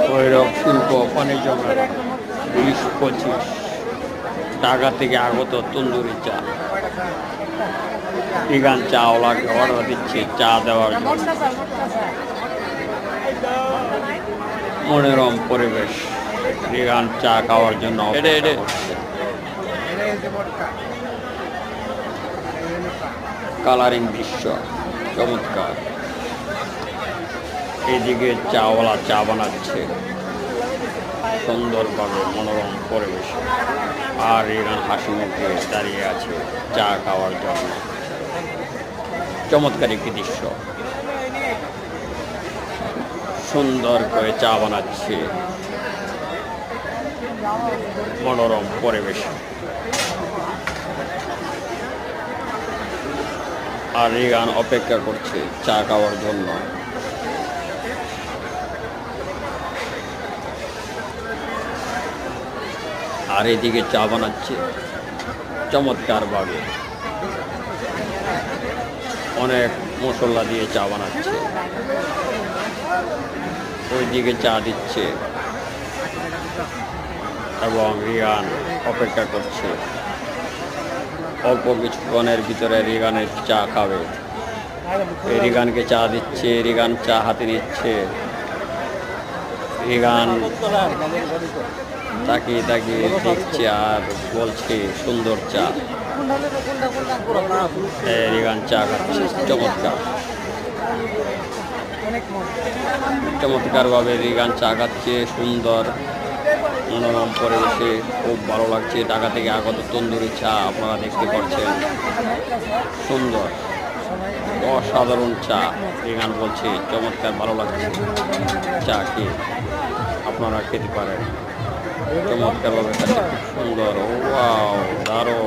ভৈরব শিল্প বাণিজ্য মেলা 20-25 ঢাকা থেকে আগত তন্দুরি চা। ইগান চাওয়ালাকে অর্ডার দিচ্ছে চা দেওয়ার জন্য। মনোরম পরিবেশ, রিগান চা খাওয়ার জন্য অপেক্ষা করছে। কালারিং দৃশ্য চমৎকার। এইদিকে চাওয়ালা চা বানাচ্ছে সুন্দরভাবে মনোরম পরিবেশে, আর রিগান হাসি মুখে দাঁড়িয়ে আছে চা খাওয়ার জন্য। চমৎকার একটি দৃশ্য, সুন্দর করে চা বানাচ্ছে মনোরম পরিবেশে, আর রিগান অপেক্ষা করছে চা খাওয়ার জন্য। আর এদিকে চা বানাচ্ছে চমৎকারভাবে, অনেক মশলা দিয়ে চা বানাচ্ছে। ওইদিকে চা দিচ্ছে এবং রিগান অপেক্ষা করছে। অল্প কিছুক্ষণের ভিতরে রিগানের চা খাবে। রিগানকে চা দিচ্ছে, রিগান চা হাতে নিচ্ছে। রিগান তাকিয়ে তাকিয়ে দেখছে আর বলছে সুন্দর চা। রিগান চা খাচ্ছে চমৎকার, চমৎকারভাবে রিগান চা খাচ্ছে সুন্দর মনোরম পরিবেশে। খুব ভালো লাগছে। ঢাকা থেকে আগত তন্দুরি চা আপনারা দেখতে পাচ্ছেন, সুন্দর অসাধারণ চা। রিগান বলছে চমৎকার ভালো লাগছে চা খেয়ে, আপনারা খেতে পারেন। চমৎকারভাবে খাচ্ছে, খুব সুন্দর। ওয়াও, দারুণ।